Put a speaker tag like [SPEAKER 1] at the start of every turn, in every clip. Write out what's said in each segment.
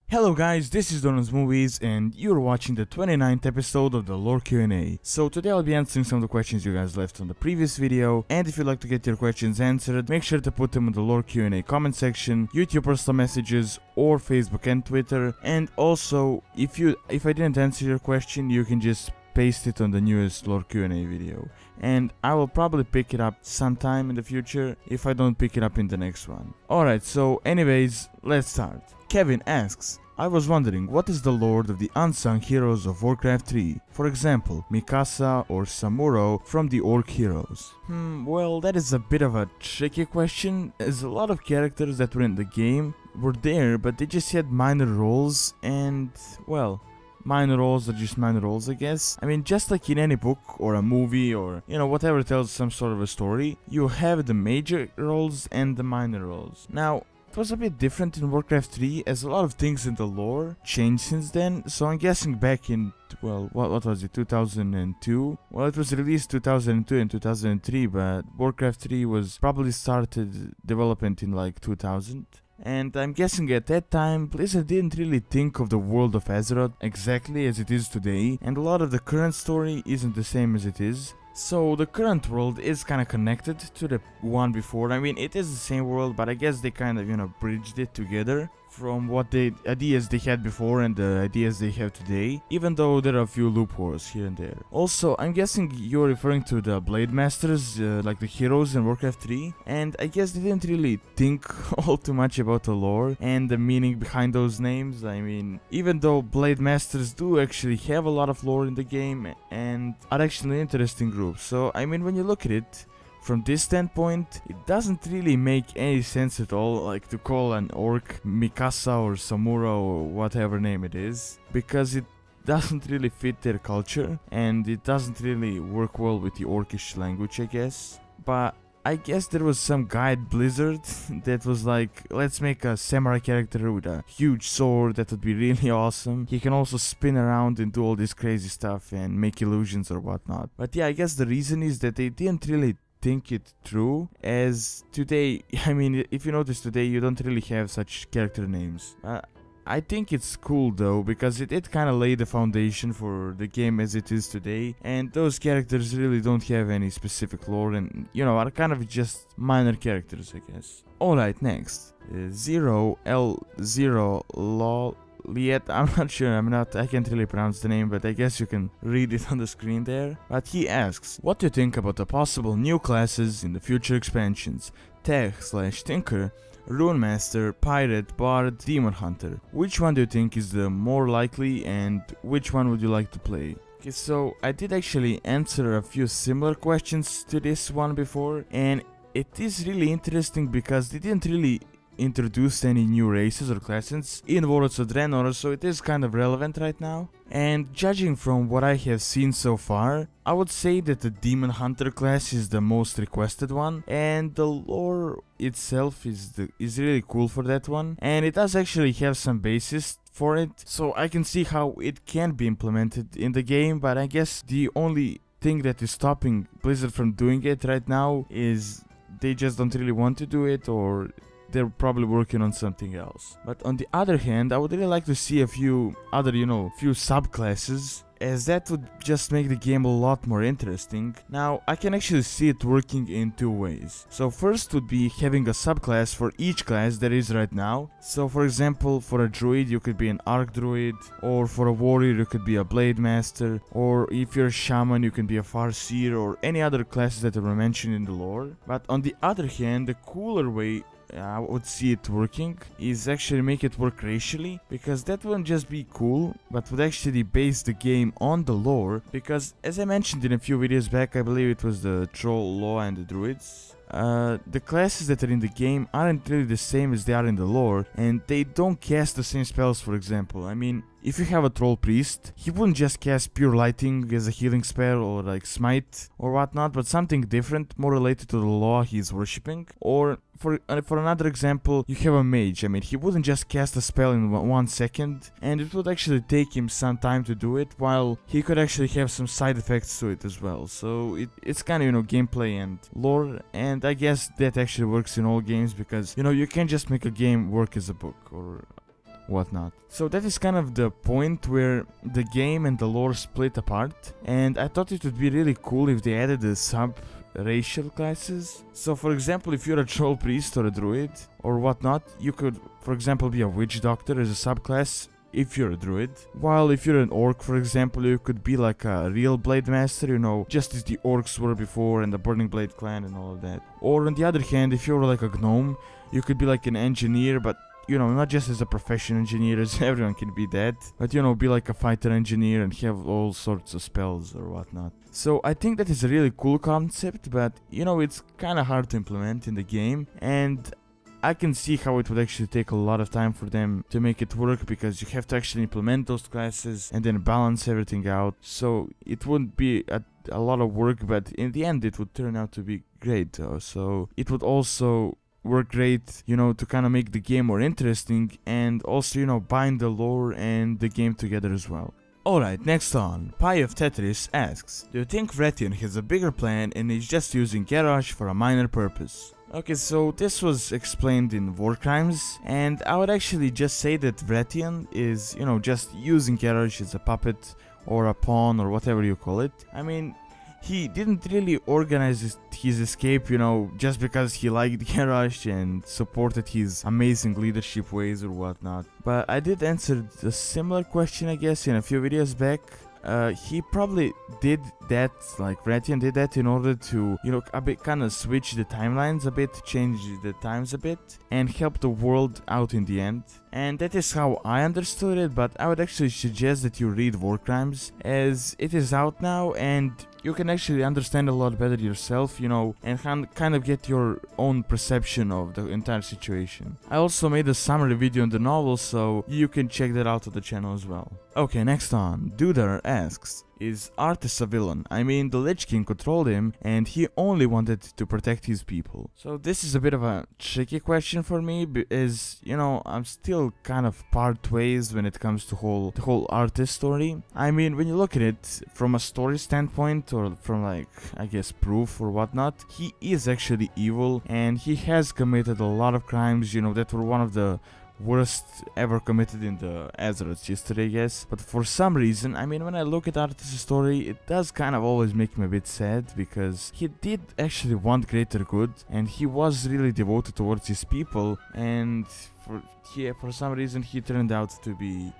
[SPEAKER 1] Hello guys, this is Donald's Movies and you're watching the 29th episode of the Lore Q&A. So today I'll be answering some of the questions you guys left on the previous video, and if you'd like to get your questions answered, make sure to put them in the Lore Q&A comment section, YouTube personal messages, or Facebook and Twitter. And also, if I didn't answer your question, you can just paste it on the newest Lore Q&A video. And I will probably pick it up sometime in the future if I don't pick it up in the next one. Alright, so anyways, let's start. Kevin asks, I was wondering, what is the lore of the unsung heroes of Warcraft 3? For example, Mikasa or Samuro from the Orc heroes. Well, that is a bit of a tricky question, as a lot of characters that were in the game were there, but they just had minor roles, and, well, minor roles are just minor roles, I guess. I mean, just like in any book or a movie or, whatever tells some sort of a story, you have the major roles and the minor roles. Now, it was a bit different in Warcraft 3, as a lot of things in the lore changed since then, so I'm guessing back in, well, what was it, 2002? Well, it was released 2002 and 2003, but Warcraft 3 was probably started development in like 2000. And I'm guessing at that time, Blizzard didn't really think of the world of Azeroth exactly as it is today, and a lot of the current story isn't the same as it is. So the current world is kind of connected to the one before. I mean, it is the same world, but I guess they kind of, bridged it together from what the ideas they had before and the ideas they have today, even though there are a few loopholes here and there. Also, I'm guessing you're referring to the Blade Masters, like the heroes in Warcraft 3, and I guess they didn't really think all too much about the lore and the meaning behind those names. I mean, even though Blade Masters do actually have a lot of lore in the game and are actually an interesting group. So, I mean, when you look at it, from this standpoint, it doesn't really make any sense at all, like to call an orc Mikasa or Samuro or whatever name it is, because it doesn't really fit their culture and it doesn't really work well with the orcish language, I guess. But I guess there was some guy at Blizzard that was like, let's make a samurai character with a huge sword, that would be really awesome. He can also spin around and do all this crazy stuff and make illusions or whatnot. But yeah, I guess the reason is that they didn't really think it through, as today, I mean, if you notice today, you don't really have such character names. I think it's cool though, because it kind of laid the foundation for the game as it is today, and those characters really don't have any specific lore and, are kind of just minor characters, I guess. Alright, next. Zero lol. Liet, I'm not sure, I can't really pronounce the name, but I guess you can read it on the screen there. But he asks, what do you think about the possible new classes in the future expansions? Tech/Tinker, Rune Master, Pirate, Bard, Demon Hunter. Which one do you think is the more likely and which one would you like to play? Okay, so I did actually answer a few similar questions to this one before, and it is really interesting because they didn't really introduced any new races or classes in Warlords of Draenor, so it is kind of relevant right now. And judging from what I have seen so far, I would say that the Demon Hunter class is the most requested one, and the lore itself is really cool for that one, and it does actually have some basis for it, so I can see how it can be implemented in the game. But I guess the only thing that is stopping Blizzard from doing it right now is they just don't really want to do it, or they're probably working on something else. But on the other hand, I would really like to see a few other, few subclasses, as that would just make the game a lot more interesting. Now, I can actually see it working in two ways. So first would be having a subclass for each class there is right now. So for example, for a druid you could be an arc druid, or for a warrior you could be a blade master, or if you're a shaman you can be a farseer, or any other classes that were mentioned in the lore. But on the other hand, the cooler way I would see it working is actually make it work racially, because that wouldn't just be cool, but would actually base the game on the lore. Because as I mentioned in a few videos back, I believe it was the troll, law, and the druids, the classes that are in the game aren't really the same as they are in the lore, and they don't cast the same spells. For example, I mean, if you have a troll priest, he wouldn't just cast pure lighting as a healing spell or like smite or whatnot, but something different, more related to the law he's worshipping. Or for another example, you have a mage. I mean, he wouldn't just cast a spell in 1 second, and it would actually take him some time to do it, while he could actually have some side effects to it as well. So it's kind of, gameplay and lore, and I guess that actually works in all games, because, you can't just make a game work as a book, or whatnot. So that is kind of the point where the game and the lore split apart, and I thought it would be really cool if they added the sub-racial classes. So for example, if you're a troll priest or a druid or whatnot, you could, for example, be a witch doctor as a subclass if you're a druid, while if you're an orc, for example, you could be like a real blade master, you know, just as the orcs were before and the Burning Blade clan and all of that. Or on the other hand, if you're like a gnome, you could be like an engineer, but you know, not just as a profession engineer, as everyone can be that, but you know, be like a fighter engineer and have all sorts of spells or whatnot. So I think that is a really cool concept, but you know, it's kind of hard to implement in the game, and I can see how it would actually take a lot of time for them to make it work, because you have to actually implement those classes and then balance everything out. So it wouldn't be a lot of work, but in the end it would turn out to be great. So it would also work great, you know, to kind of make the game more interesting and also, you know, bind the lore and the game together as well. Alright, next on, Pie of Tetris asks, do you think Wrathion has a bigger plan and is just using Garrosh for a minor purpose? Okay, so this was explained in War Crimes, and I would actually just say that Wrathion is, you know, just using Garrosh as a puppet or a pawn or whatever you call it. I mean, he didn't really organize his escape, you know, just because he liked Garrosh and supported his amazing leadership ways or whatnot. But I did answer a similar question, I guess, in a few videos back. He probably did that, like Wrathion did that in order to, you know, a bit kind of switch the timelines a bit, change the times a bit, and help the world out in the end. And that is how I understood it, but I would actually suggest that you read War Crimes, as it is out now and you can actually understand a lot better yourself, you know, and kind of get your own perception of the entire situation. I also made a summary video on the novel, so you can check that out on the channel as well. Okay, next on, Dudar asks, is Arthas a villain? I mean, the Lich King controlled him and he only wanted to protect his people. So this is a bit of a tricky question for me, as, you know, I'm still kind of part ways when it comes to the whole Arthas story. I mean, when you look at it from a story standpoint, or from, like, I guess proof or whatnot, he is actually evil and he has committed a lot of crimes, you know, that were one of the worst ever committed in the Azeroth's history, I guess. But for some reason, I mean, when I look at Arthas' story, it does kind of always make me a bit sad, because he did actually want greater good and he was really devoted towards his people, and for some reason he turned out to be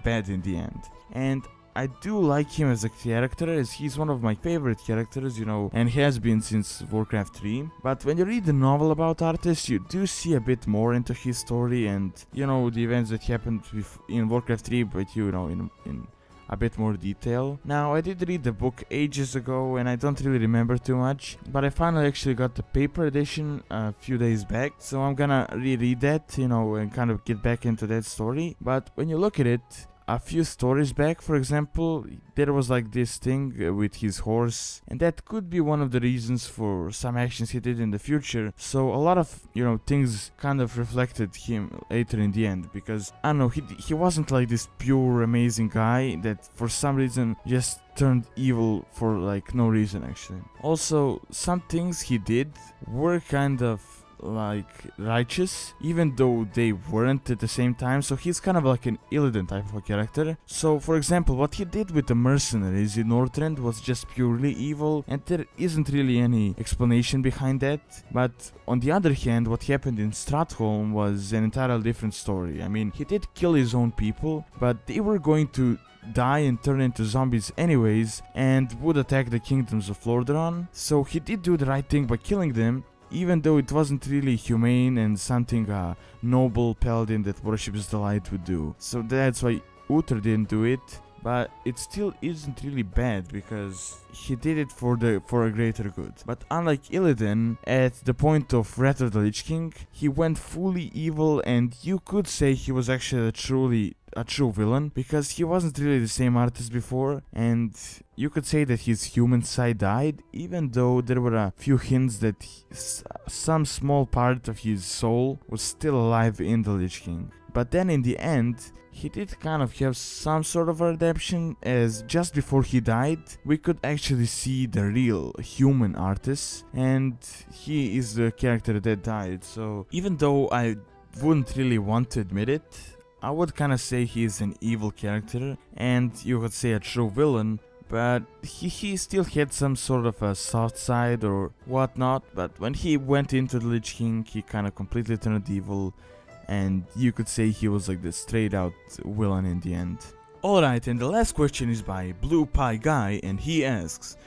[SPEAKER 1] bad in the end. And I do like him as a character, as he's one of my favorite characters, you know, and has been since Warcraft 3. But when you read the novel about Arthas, you do see a bit more into his story and, you know, the events that happened in Warcraft 3, but, you know, in a bit more detail. Now, I did read the book ages ago and I don't really remember too much, but I finally actually got the paper edition a few days back, so I'm gonna reread that, you know, and kind of get back into that story. But when you look at it, a few stories back, for example, there was like this thing with his horse, and that could be one of the reasons for some actions he did in the future. So a lot of, you know, things kind of reflected him later in the end, because I don't know, he wasn't like this pure amazing guy that for some reason just turned evil for like no reason actually. Also, some things he did were kind of like righteous, even though they weren't at the same time. So he's kind of like an Illidan type of a character. So for example, what he did with the mercenaries in Northrend was just purely evil, and there isn't really any explanation behind that. But on the other hand, what happened in Stratholm was an entirely different story. I mean, he did kill his own people, but they were going to die and turn into zombies anyways, and would attack the kingdoms of Lordaeron. So he did do the right thing by killing them, even though it wasn't really humane and something a noble paladin that worships the light would do. So that's why Uther didn't do it, but it still isn't really bad because he did it for a greater good. But unlike Illidan, at the point of Wrath of the Lich King, he went fully evil, and you could say he was actually a true villain, because he wasn't really the same Arthas before, and you could say that his human side died, even though there were a few hints that some small part of his soul was still alive in the Lich King. But then in the end, he did kind of have some sort of a redemption, as just before he died, we could actually see the real human Arthas, and he is the character that died. So even though I wouldn't really want to admit it, I would kind of say he's an evil character, and you could say a true villain, but he still had some sort of a soft side or whatnot. But when he went into the Lich King, he kind of completely turned evil, and you could say he was like the straight out villain in the end. Alright, and the last question is by Blue Pie Guy, and he asks,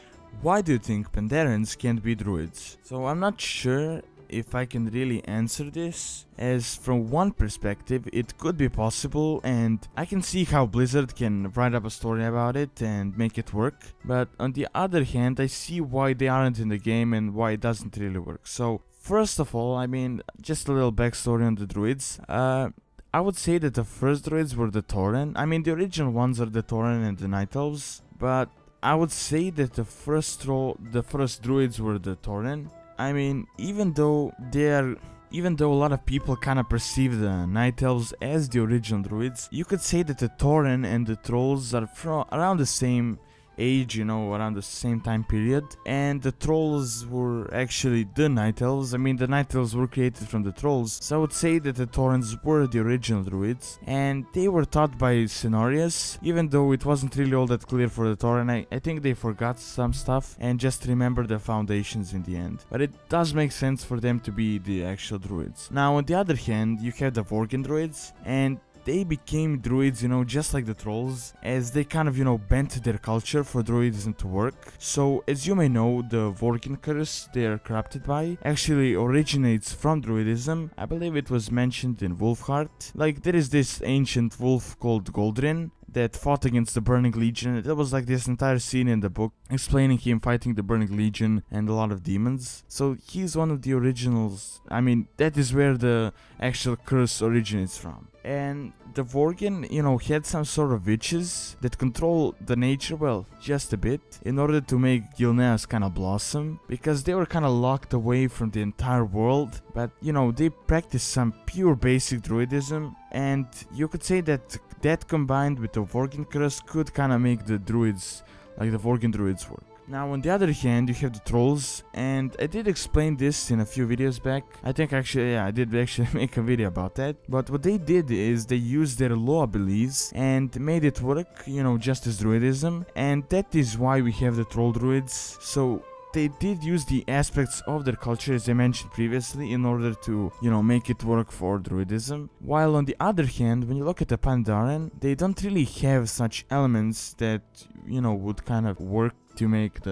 [SPEAKER 1] why do you think Pandarens can't be druids? So I'm not sure if I can really answer this, as from one perspective it could be possible, and I can see how Blizzard can write up a story about it and make it work, but on the other hand I see why they aren't in the game and why it doesn't really work. So first of all, I mean, just a little backstory on the druids. I would say that the first druids were the Tauren. I mean, the original ones are the Tauren and the Night Elves, but I would say that the first druids were the Tauren. I mean, even though a lot of people kind of perceive the Night Elves as the original druids, you could say that the Tauren and the Trolls are from around the same age, you know, around the same time period, and the Trolls were actually the Night Elves. I mean, the Night Elves were created from the Trolls, so I would say that the Taurens were the original druids, and they were taught by Cenarius, even though it wasn't really all that clear for the Tauren. I think they forgot some stuff and just remembered the foundations in the end, but it does make sense for them to be the actual druids. Now, on the other hand, you have the Vorgen druids, and they became druids, you know, just like the Trolls, as they kind of, you know, bent their culture for druidism to work. So, as you may know, the Vorgen curse they are corrupted by actually originates from druidism. I believe it was mentioned in Wolfheart. Like, there is this ancient wolf called Goldrin that fought against the Burning Legion. There was like this entire scene in the book explaining him fighting the Burning Legion and a lot of demons. So he's one of the originals. I mean, that is where the actual curse originates from. And the Vorgen, you know, had some sort of witches that control the nature, well, just a bit, in order to make Gilneas kind of blossom, because they were kind of locked away from the entire world. But, you know, they practiced some pure basic druidism, and you could say that that combined with the Vorgen curse could kind of make the druids, like the Vorgen druids, work. Now, on the other hand, you have the Trolls, and I did explain this in a few videos back. I think actually, yeah, I did actually make a video about that. But what they did is they used their law beliefs and made it work, you know, just as druidism, and that is why we have the Troll druids. So they did use the aspects of their culture, as I mentioned previously, in order to, you know, make it work for druidism. While on the other hand, when you look at the Pandaren, they don't really have such elements that, you know, would kind of work to make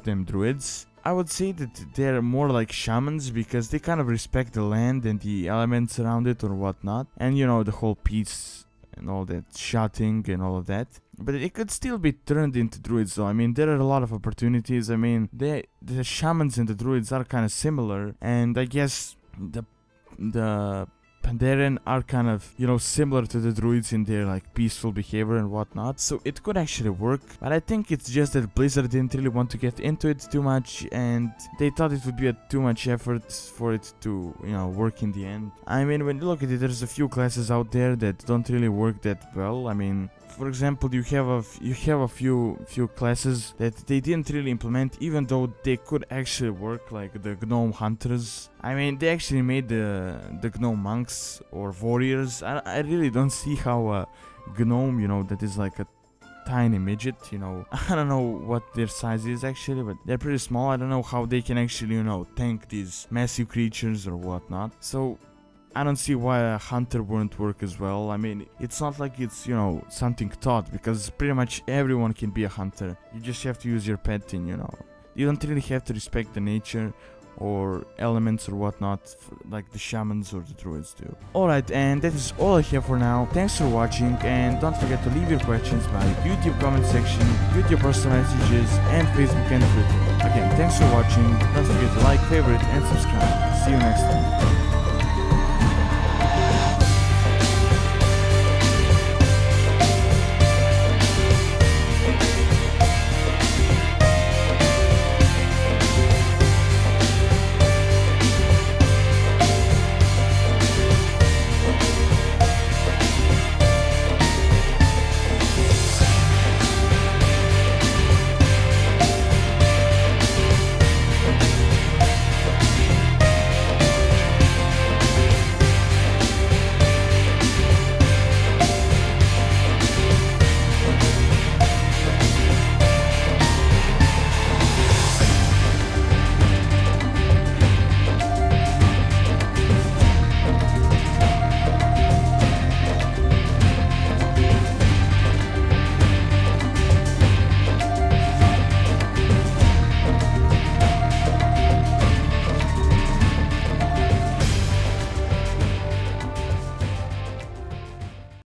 [SPEAKER 1] them druids. I would say that they're more like shamans, because they kind of respect the land and the elements around it or whatnot, and, you know, the whole peace and all that shouting and all of that. But it could still be turned into druids though. I mean, there are a lot of opportunities. I mean, the shamans and the druids are kind of similar, and I guess the Pandaren are kind of, you know, similar to the druids in their like peaceful behavior and whatnot, so it could actually work. But I think it's just that Blizzard didn't really want to get into it too much, and they thought it would be too much effort for it to, you know, work in the end. I mean, when you look at it, there's a few classes out there that don't really work that well. I mean, for example, you have a few classes that they didn't really implement, even though they could actually work, like the gnome hunters. I mean, they actually made the gnome monks or warriors. I really don't see how a gnome, you know, that is like a tiny midget, you know, I don't know what their size is actually, but they're pretty small. I don't know how they can actually, you know, tank these massive creatures or whatnot. So I don't see why a hunter wouldn't work as well. I mean, it's not like it's, you know, something taught, because pretty much everyone can be a hunter. You just have to use your pet, and, you know, you don't really have to respect the nature or elements or whatnot, like the shamans or the druids do. Alright, and that is all I have for now. Thanks for watching, and don't forget to leave your questions by YouTube comment section, YouTube personal messages, and Facebook and Twitter. Again, thanks for watching. Don't forget to like, favorite, and subscribe. See you next time.